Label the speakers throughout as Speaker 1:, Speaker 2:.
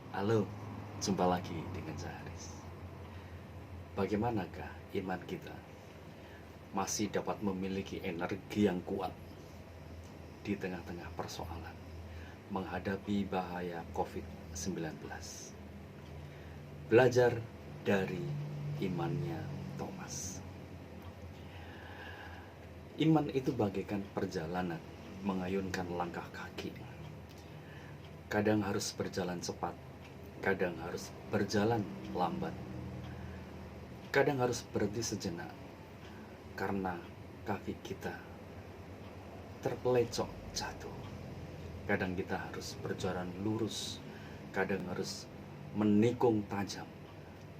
Speaker 1: Halo, jumpa lagi dengan saya Haris. Bagaimanakah iman kita masih dapat memiliki energi yang kuat di tengah-tengah persoalan menghadapi bahaya COVID-19? Belajar dari imannya Thomas. Iman itu bagaikan perjalanan mengayunkan langkah kaki. Kadang harus berjalan cepat, kadang harus berjalan lambat. Kadang harus berhenti sejenak karena kaki kita terpelecok jatuh. Kadang kita harus berjalan lurus, kadang harus menikung tajam,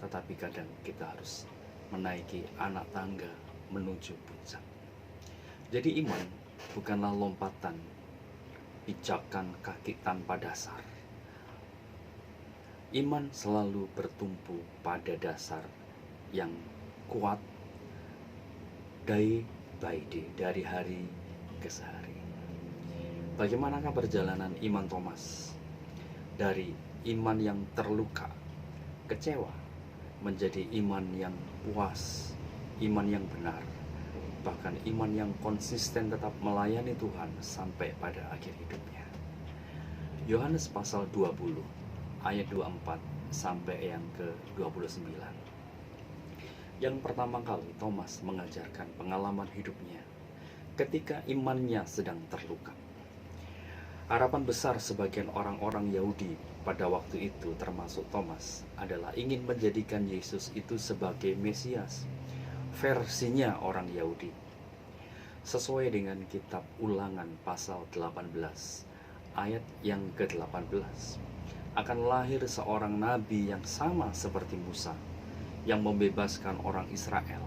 Speaker 1: tetapi kadang kita harus menaiki anak tangga menuju puncak. Jadi iman bukanlah lompatan, pijakan kaki tanpa dasar. Iman selalu bertumpu pada dasar yang kuat day by day, dari hari ke hari. Bagaimanakah perjalanan iman Thomas dari iman yang terluka, kecewa, menjadi iman yang puas, iman yang benar, bahkan iman yang konsisten tetap melayani Tuhan sampai pada akhir hidupnya. Yohanes pasal 20 ayat 24 sampai yang ke-29. Yang pertama kali Thomas mengajarkan pengalaman hidupnya ketika imannya sedang terluka. Harapan besar sebagian orang-orang Yahudi pada waktu itu, termasuk Thomas, adalah ingin menjadikan Yesus itu sebagai Mesias, versinya orang Yahudi. Sesuai dengan kitab Ulangan pasal 18 ayat yang ke-18, akan lahir seorang nabi yang sama seperti Musa, yang membebaskan orang Israel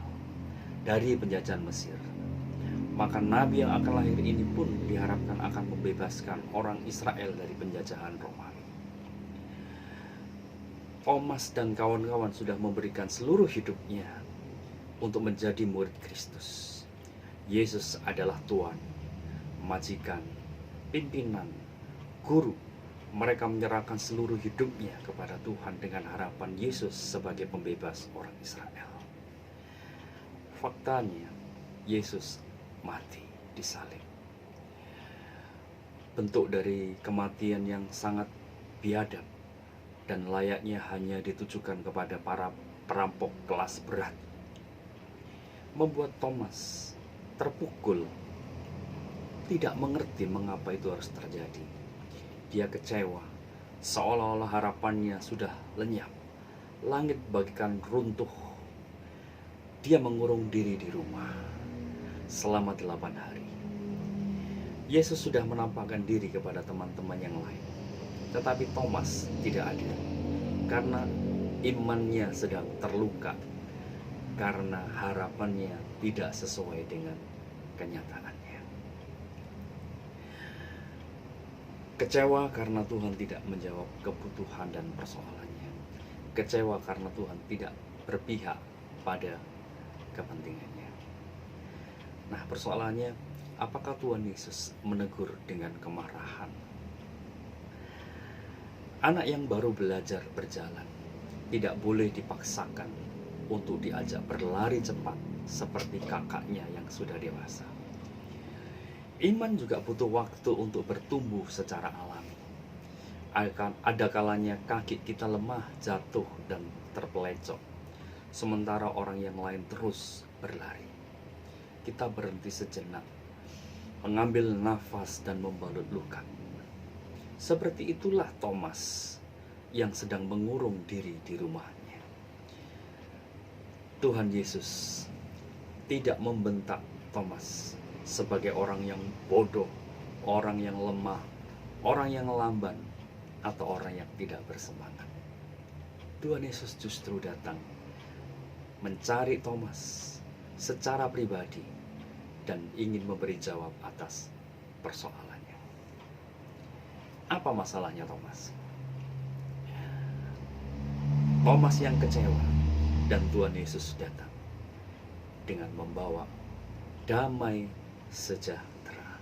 Speaker 1: dari penjajahan Mesir. Maka nabi yang akan lahir ini pun diharapkan akan membebaskan orang Israel dari penjajahan Romawi. Thomas dan kawan-kawan sudah memberikan seluruh hidupnya untuk menjadi murid Kristus. Yesus adalah Tuhan, majikan, pimpinan, guru. Mereka menyerahkan seluruh hidupnya kepada Tuhan dengan harapan Yesus sebagai pembebas orang Israel. Faktanya, Yesus mati disalib. Bentuk dari kematian yang sangat biadab dan layaknya hanya ditujukan kepada para perampok kelas berat, membuat Thomas terpukul, tidak mengerti mengapa itu harus terjadi. Dia kecewa, seolah-olah harapannya sudah lenyap, langit bagikan runtuh. Dia mengurung diri di rumah selama 8 hari. Yesus sudah menampakkan diri kepada teman-teman yang lain, tetapi Thomas tidak ada, karena imannya sedang terluka, karena harapannya tidak sesuai dengan kenyataannya. Kecewa karena Tuhan tidak menjawab kebutuhan dan persoalannya. Kecewa karena Tuhan tidak berpihak pada kepentingannya. Nah, persoalannya, apakah Tuhan Yesus menegur dengan kemarahan? Anak yang baru belajar berjalan tidak boleh dipaksakan untuk diajak berlari cepat seperti kakaknya yang sudah dewasa. Iman juga butuh waktu untuk bertumbuh secara alami. Ada kalanya kaki kita lemah, jatuh, dan terpelecok, sementara orang yang lain terus berlari. Kita berhenti sejenak, mengambil nafas dan membalut luka. Seperti itulah Thomas yang sedang mengurung diri di rumahnya. Tuhan Yesus tidak membentak Thomas sebagai orang yang bodoh, orang yang lemah, orang yang lamban, atau orang yang tidak bersemangat. Tuhan Yesus justru datang mencari Thomas secara pribadi dan ingin memberi jawab atas persoalannya. Apa masalahnya Thomas? Thomas yang kecewa, dan Tuhan Yesus datang dengan membawa damai sejahtera.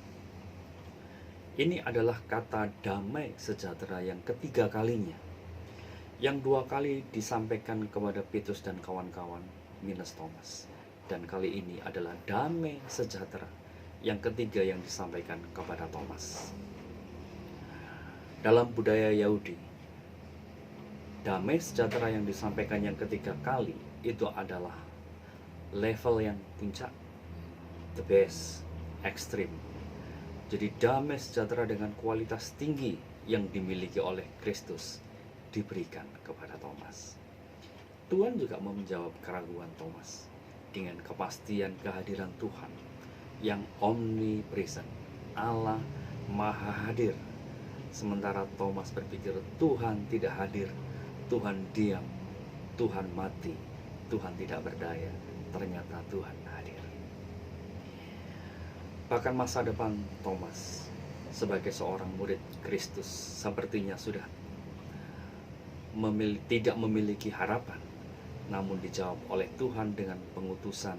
Speaker 1: Ini adalah kata damai sejahtera yang ketiga kalinya yang 2 kali disampaikan kepada Petrus dan kawan-kawan minus Thomas. Dan kali ini adalah damai sejahtera yang ketiga yang disampaikan kepada Thomas. Dalam budaya Yahudi, damai sejahtera yang disampaikan yang ketiga kali itu adalah level yang puncak, the best, ekstrim. Jadi damai sejahtera dengan kualitas tinggi yang dimiliki oleh Kristus diberikan kepada Thomas. Tuhan juga menjawab keraguan Thomas dengan kepastian kehadiran Tuhan yang omnipresent, Allah Maha Hadir. Sementara Thomas berpikir Tuhan tidak hadir, Tuhan diam, Tuhan mati, Tuhan tidak berdaya. Ternyata Tuhan hadir. Bahkan masa depan Thomas sebagai seorang murid Kristus sepertinya sudah tidak memiliki harapan, namun dijawab oleh Tuhan dengan pengutusan,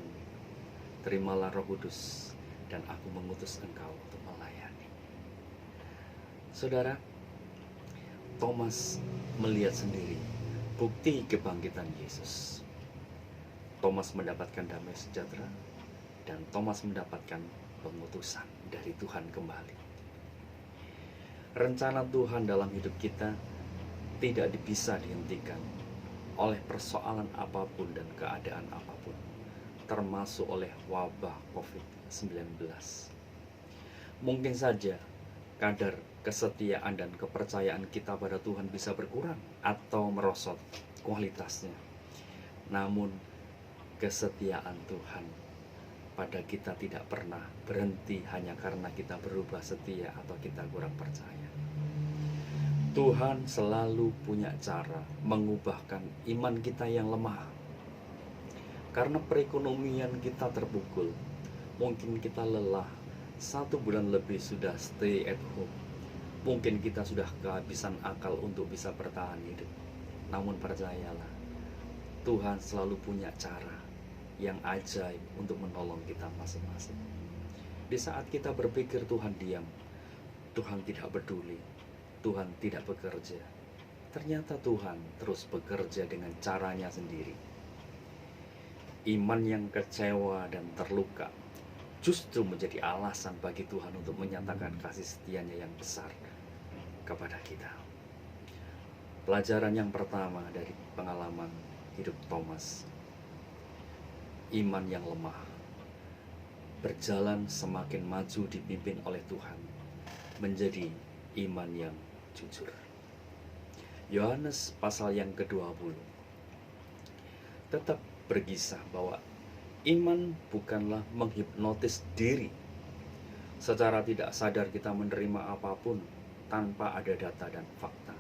Speaker 1: terimalah Roh Kudus dan aku mengutus engkau untuk melayani. Saudara, Thomas melihat sendiri bukti kebangkitan Yesus. Thomas mendapatkan damai sejahtera dan Thomas mendapatkan pengutusan dari Tuhan kembali. Rencana Tuhan dalam hidup kita tidak bisa dihentikan oleh persoalan apapun dan keadaan apapun, termasuk oleh wabah COVID-19. Mungkin saja kadar kesetiaan dan kepercayaan kita pada Tuhan bisa berkurang atau merosot kualitasnya. Namun kesetiaan Tuhan pada kita tidak pernah berhenti hanya karena kita berubah setia atau kita kurang percaya. Tuhan selalu punya cara mengubahkan iman kita yang lemah. Karena perekonomian kita terpukul, mungkin kita lelah, 1 bulan lebih sudah stay at home. Mungkin kita sudah kehabisan akal untuk bisa bertahan hidup. Namun percayalah, Tuhan selalu punya cara yang ajaib untuk menolong kita masing-masing. Di saat kita berpikir Tuhan diam, Tuhan tidak peduli, Tuhan tidak bekerja, ternyata Tuhan terus bekerja dengan caranya sendiri. Iman yang kecewa dan terluka justru menjadi alasan bagi Tuhan untuk menyatakan kasih setianya yang besar kepada kita. Pelajaran yang pertama dari pengalaman hidup Thomas, iman yang lemah berjalan semakin maju dipimpin oleh Tuhan menjadi iman yang jujur. Yohanes pasal yang ke-20 tetap berkisah bahwa iman bukanlah menghipnotis diri. Secara tidak sadar kita menerima apapun tanpa ada data dan fakta.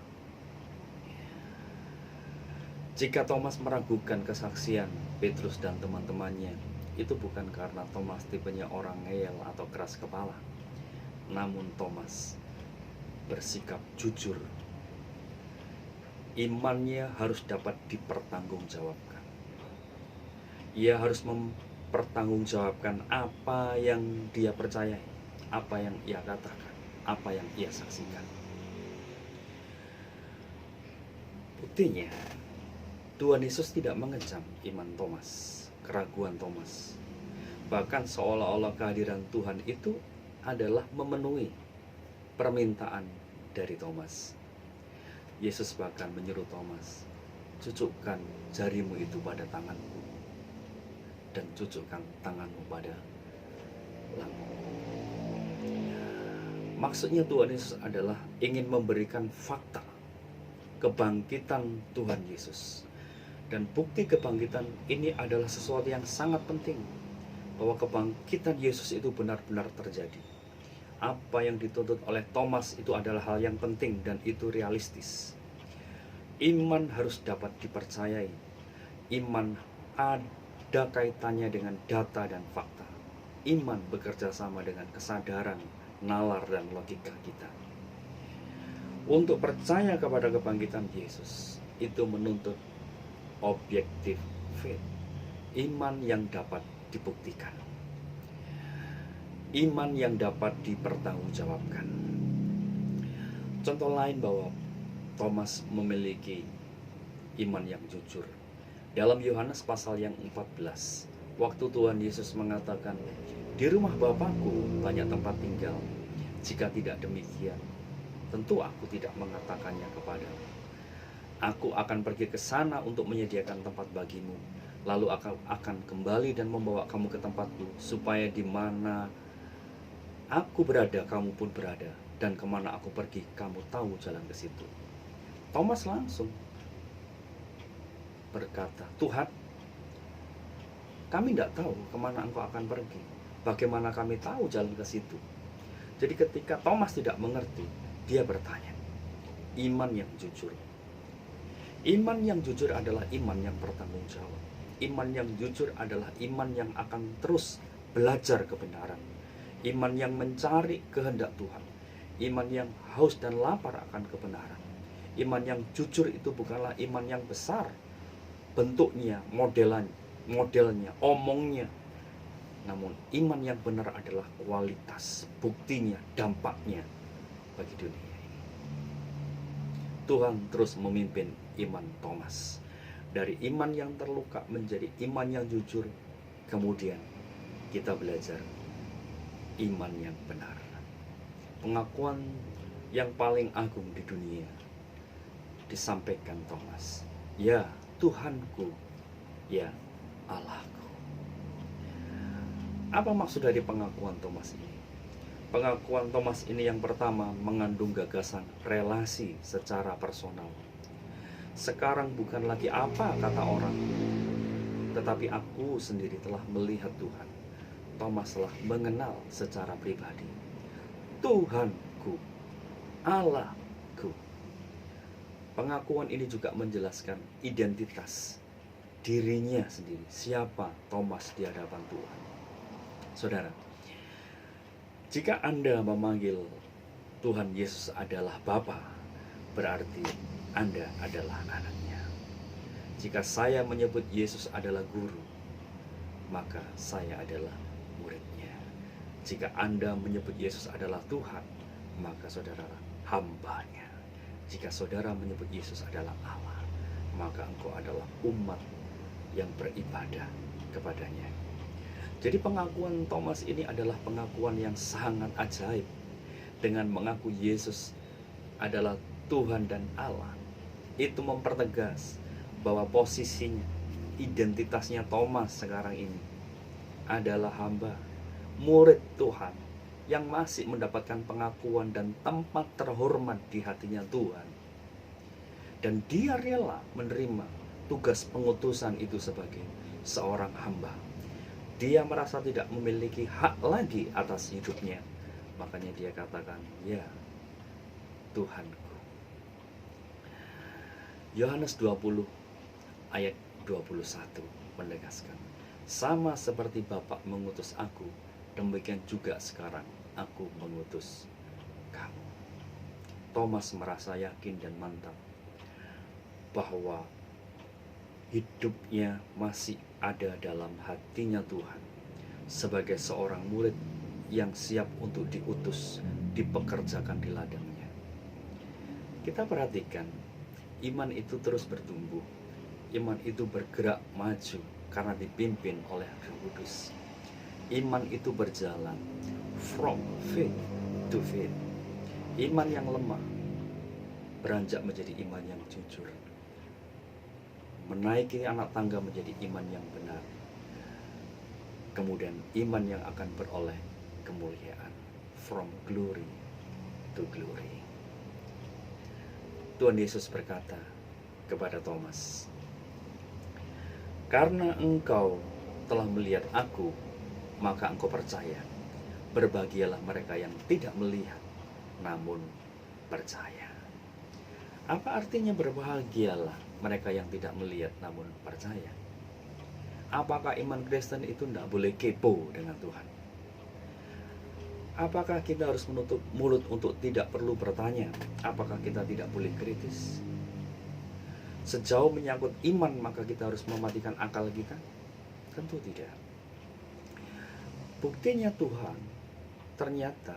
Speaker 1: Jika Thomas meragukan kesaksian Petrus dan teman-temannya, itu bukan karena Thomas tipenya orang ngeyel atau keras kepala. Namun Thomas bersikap jujur. Imannya harus dapat dipertanggungjawabkan. Ia harus mempertanggungjawabkan apa yang dia percayai, apa yang ia katakan, apa yang ia saksikan. Buktinya, Tuhan Yesus tidak mengecam iman Thomas, keraguan Thomas. Bahkan seolah-olah kehadiran Tuhan itu adalah memenuhi permintaan dari Thomas. Yesus bahkan menyuruh Thomas, cucukkan jarimu itu pada tanganku dan cucukkan tanganmu pada lampu. Maksudnya Tuhan Yesus adalah ingin memberikan fakta kebangkitan Tuhan Yesus. Dan bukti kebangkitan ini adalah sesuatu yang sangat penting, bahwa kebangkitan Yesus itu benar-benar terjadi. Apa yang dituntut oleh Thomas itu adalah hal yang penting dan itu realistis. Iman harus dapat dipercayai. Iman ada kaitannya dengan data dan fakta. Iman bekerja sama dengan kesadaran, nalar, dan logika kita. Untuk percaya kepada kebangkitan Yesus, itu menuntut objektif faith, iman yang dapat dibuktikan, iman yang dapat dipertanggungjawabkan. Contoh lain bahwa Thomas memiliki iman yang jujur. Dalam Yohanes pasal yang 14, waktu Tuhan Yesus mengatakan, "Di rumah Bapakku banyak tempat tinggal. Jika tidak demikian, tentu aku tidak mengatakannya kepadamu. Aku akan pergi ke sana untuk menyediakan tempat bagimu. Lalu akan kembali dan membawa kamu ke tempatku, supaya di mana aku berada, kamu pun berada. Dan kemana aku pergi, kamu tahu jalan ke situ." Thomas langsung berkata, "Tuhan, kami tidak tahu kemana engkau akan pergi. Bagaimana kami tahu jalan ke situ?" Jadi ketika Thomas tidak mengerti, dia bertanya. Iman yang jujur. Iman yang jujur adalah iman yang bertanggung jawab. Iman yang jujur adalah iman yang akan terus belajar kebenaran. Iman yang mencari kehendak Tuhan. Iman yang haus dan lapar akan kebenaran. Iman yang jujur itu bukanlah iman yang besar, bentuknya, modelnya, omongnya. Namun iman yang benar adalah kualitas, buktinya, dampaknya bagi dunia ini. Tuhan terus memimpin iman Thomas. Dari iman yang terluka menjadi iman yang jujur. Kemudian kita belajar iman yang benar. Pengakuan yang paling agung di dunia disampaikan Thomas. "Ya Tuhanku, ya Allahku." Apa maksud dari pengakuan Thomas ini? Pengakuan Thomas ini yang pertama mengandung gagasan relasi secara personal. Sekarang bukan lagi apa kata orang, tetapi aku sendiri telah melihat Tuhan. Thomas telah mengenal secara pribadi. Tuhanku, Allahku. Pengakuan ini juga menjelaskan identitas dirinya sendiri. Siapa Thomas di hadapan Tuhan? Saudara, jika Anda memanggil Tuhan Yesus adalah Bapa, berarti Anda adalah anaknya. Jika saya menyebut Yesus adalah guru, maka saya adalah muridnya. Jika Anda menyebut Yesus adalah Tuhan, maka saudara hambanya. Jika saudara menyebut Yesus adalah Allah, maka engkau adalah umat yang beribadah kepadanya. Jadi pengakuan Thomas ini adalah pengakuan yang sangat ajaib. Dengan mengaku Yesus adalah Tuhan dan Allah, itu mempertegas bahwa posisinya, identitasnya Thomas sekarang ini adalah hamba, murid Tuhan yang masih mendapatkan pengakuan dan tempat terhormat di hatinya Tuhan. Dan dia rela menerima tugas pengutusan itu sebagai seorang hamba. Dia merasa tidak memiliki hak lagi atas hidupnya. Makanya dia katakan, "Ya Tuhanku." Yohanes 20 ayat 21 menegaskan, "Sama seperti Bapa mengutus aku, demikian juga sekarang aku mengutus kamu." Thomas merasa yakin dan mantap bahwa hidupnya masih ada dalam hatinya Tuhan sebagai seorang murid yang siap untuk diutus, dipekerjakan di ladangnya. Kita perhatikan, iman itu terus bertumbuh. Iman itu bergerak maju karena dipimpin oleh Roh Kudus. Iman itu berjalan from faith to faith. Iman yang lemah beranjak menjadi iman yang jujur. Menaiki anak tangga menjadi iman yang benar. Kemudian iman yang akan beroleh kemuliaan. From glory to glory. Tuhan Yesus berkata kepada Thomas, "Karena engkau telah melihat aku, maka engkau percaya. Berbahagialah mereka yang tidak melihat, namun percaya." Apa artinya berbahagialah mereka yang tidak melihat namun percaya? Apakah iman Kristen itu tidak boleh kepo dengan Tuhan? Apakah kita harus menutup mulut untuk tidak perlu bertanya? Apakah kita tidak boleh kritis? Sejauh menyangkut iman, maka kita harus mematikan akal kita? Tentu tidak. Buktinya Tuhan ternyata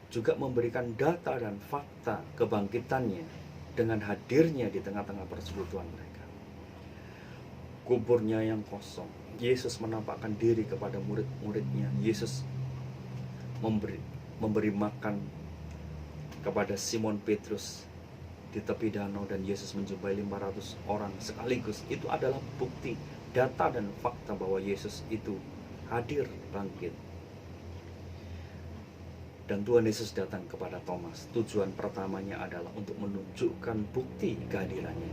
Speaker 1: juga memberikan data dan fakta kebangkitannya dengan hadirnya di tengah-tengah persekutuan mereka. kuburnya yang kosong, Yesus menampakkan diri kepada murid-muridnya. Yesus memberi makan kepada Simon Petrus di tepi danau, dan Yesus menjumpai 500 orang sekaligus. Itu adalah bukti, data dan fakta bahwa Yesus itu hadir bangkit. Dan Tuhan Yesus datang kepada Thomas. Tujuan pertamanya adalah untuk menunjukkan bukti kehadirannya.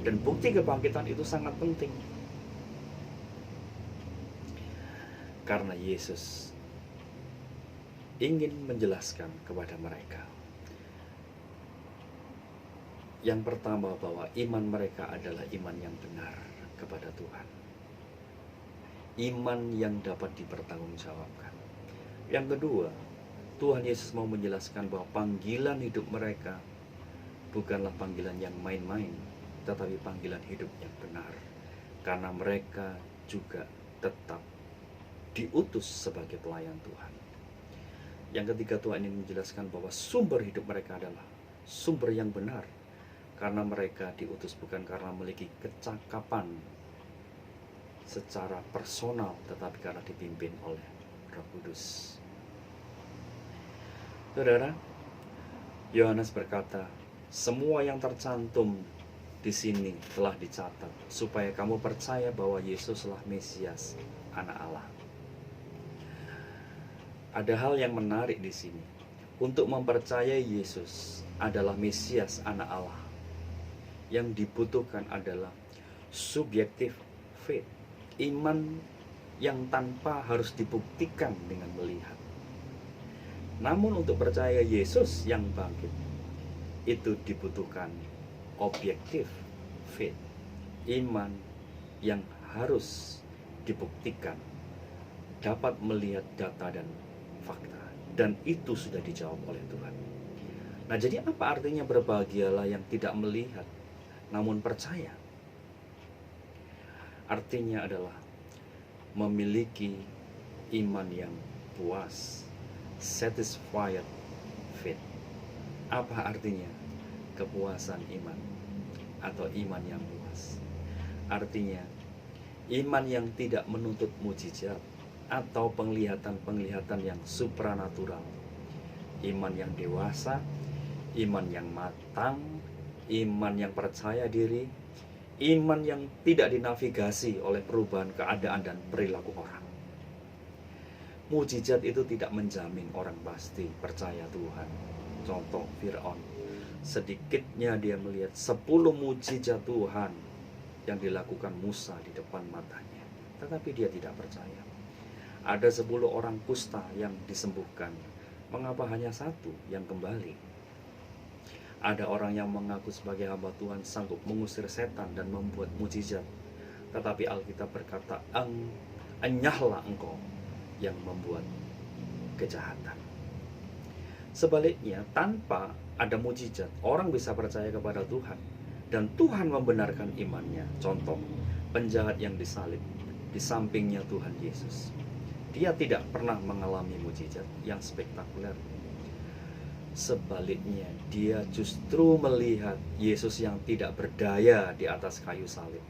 Speaker 1: Dan bukti kebangkitan itu sangat penting. Karena Yesus ingin menjelaskan kepada mereka, yang pertama, bahwa iman mereka adalah iman yang benar kepada Tuhan. Iman yang dapat dipertanggungjawabkan. Yang kedua, Tuhan Yesus mau menjelaskan bahwa panggilan hidup mereka bukanlah panggilan yang main-main, tetapi panggilan hidup yang benar. Karena mereka juga tetap diutus sebagai pelayan Tuhan. Yang ketiga, Tuhan ingin menjelaskan bahwa sumber hidup mereka adalah sumber yang benar. Karena mereka diutus bukan karena memiliki kecakapan secara personal, tetapi karena dipimpin oleh Roh Kudus. Saudara, Yohanes berkata, semua yang tercantum di sini telah dicatat supaya kamu percaya bahwa Yesuslah Mesias, Anak Allah. Ada hal yang menarik di sini. Untuk mempercayai Yesus adalah Mesias, Anak Allah, yang dibutuhkan adalah subjektif faith, iman yang tanpa harus dibuktikan dengan melihat. Namun untuk percaya Yesus yang bangkit, itu dibutuhkan objektif faith, iman yang harus dibuktikan, dapat melihat data dan fakta. Dan itu sudah dijawab oleh Tuhan. Nah, jadi apa artinya berbahagialah yang tidak melihat namun percaya? Artinya adalah memiliki iman yang puas, satisfied faith. Apa artinya kepuasan iman atau iman yang puas? Artinya iman yang tidak menuntut mujizat atau penglihatan-penglihatan yang supranatural. Iman yang dewasa, iman yang matang, iman yang percaya diri, iman yang tidak dinavigasi oleh perubahan keadaan dan perilaku orang. Mujizat itu tidak menjamin orang pasti percaya Tuhan. Contoh Fir'aun, sedikitnya dia melihat 10 mujizat Tuhan yang dilakukan Musa di depan matanya, tetapi dia tidak percaya. Ada 10 orang kusta yang disembuhkan, mengapa hanya 1 yang kembali? Ada orang yang mengaku sebagai hamba Tuhan sanggup mengusir setan dan membuat mujizat, tetapi Alkitab berkata, enyahlah engkau yang membuat kejahatan. Sebaliknya, tanpa ada mujizat, orang bisa percaya kepada Tuhan dan Tuhan membenarkan imannya. Contoh, penjahat yang disalib, di sampingnya Tuhan Yesus. Dia tidak pernah mengalami mujizat yang spektakuler. Sebaliknya, dia justru melihat Yesus yang tidak berdaya di atas kayu salib.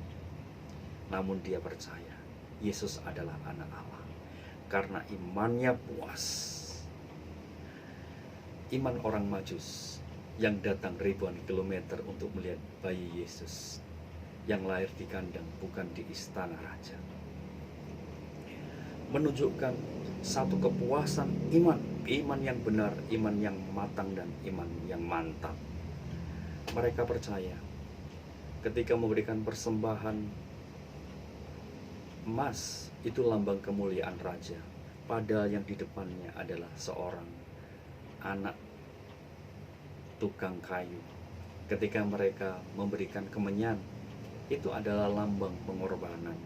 Speaker 1: Namun dia percaya Yesus adalah Anak Allah karena imannya puas. Iman orang Majus yang datang ribuan kilometer untuk melihat bayi Yesus yang lahir di kandang, bukan di istana raja, menunjukkan satu kepuasan iman yang benar, iman yang matang, dan iman yang mantap. Mereka percaya ketika memberikan persembahan emas, itu lambang kemuliaan raja, padahal yang di depannya adalah seorang anak tukang kayu. Ketika mereka memberikan kemenyan, itu adalah lambang pengorbanan.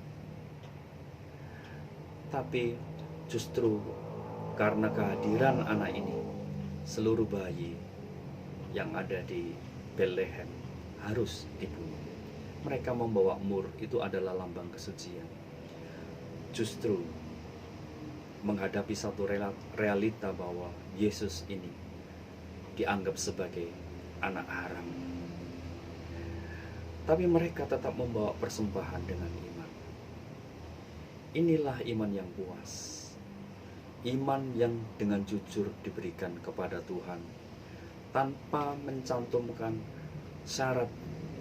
Speaker 1: Tapi justru karena kehadiran anak ini, seluruh bayi yang ada di Bethlehem harus dibunuh. Mereka membawa mur, itu adalah lambang kesucian. Justru menghadapi satu realita bahwa Yesus ini dianggap sebagai anak haram. tapi mereka tetap membawa persembahan dengan iman. Inilah iman yang puas. Iman yang dengan jujur diberikan kepada Tuhan tanpa mencantumkan syarat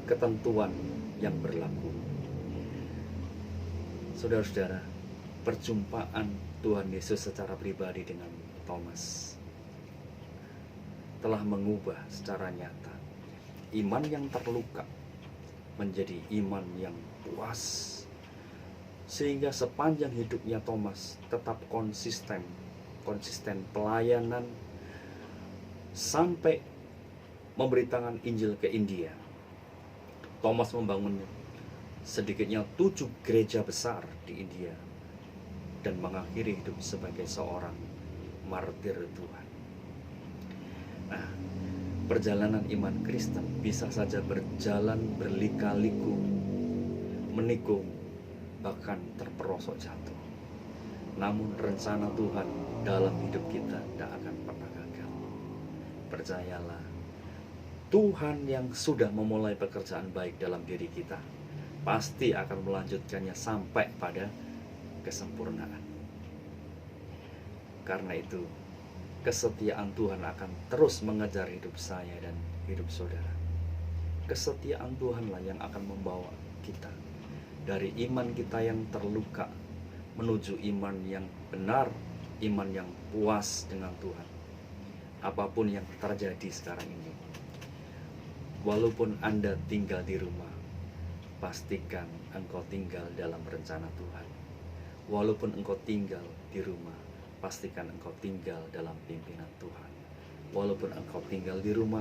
Speaker 1: ketentuan yang berlaku. Saudara-saudara, perjumpaan Tuhan Yesus secara pribadi dengan Thomas telah mengubah secara nyata iman yang terluka menjadi iman yang puas, sehingga sepanjang hidupnya Thomas tetap konsisten pelayanan sampai memberitakan Injil ke India. Thomas membangun sedikitnya 7 gereja besar di India dan mengakhiri hidup sebagai seorang martir Tuhan. Nah, perjalanan iman Kristen bisa saja berjalan berlika-liku, menikung, bahkan terperosok jatuh. Namun rencana Tuhan dalam hidup kita tidak akan pernah gagal. Percayalah, Tuhan yang sudah memulai pekerjaan baik dalam diri kita pasti akan melanjutkannya sampai pada kesempurnaan. Karena itu, kesetiaan Tuhan akan terus mengejar hidup saya dan hidup saudara. Kesetiaan Tuhanlah yang akan membawa kita dari iman kita yang terluka menuju iman yang benar, iman yang puas dengan Tuhan. Apapun yang terjadi sekarang ini, walaupun Anda tinggal di rumah, pastikan engkau tinggal dalam rencana Tuhan. Walaupun engkau tinggal di rumah, pastikan engkau tinggal dalam pimpinan Tuhan. Walaupun engkau tinggal di rumah,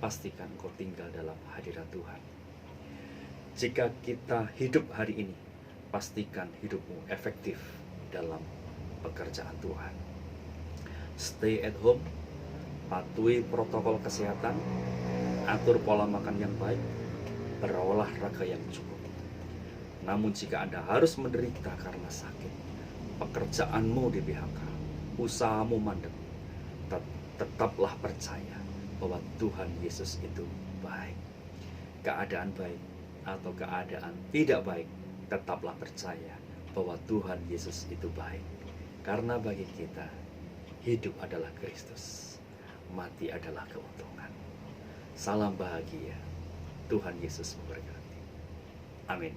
Speaker 1: pastikan engkau tinggal dalam hadirat Tuhan. Jika kita hidup hari ini, pastikan hidupmu efektif dalam pekerjaan Tuhan. Stay at home, patuhi protokol kesehatan, atur pola makan yang baik, berolahraga yang cukup. Namun jika Anda harus menderita karena sakit, pekerjaanmu di PHK, usahamu mandek, tetaplah percaya bahwa Tuhan Yesus itu baik. Keadaan baik atau keadaan tidak baik, tetaplah percaya bahwa Tuhan Yesus itu baik. Karena bagi kita, hidup adalah Kristus, mati adalah keuntungan. Salam bahagia, Tuhan Yesus memberkati. Amin.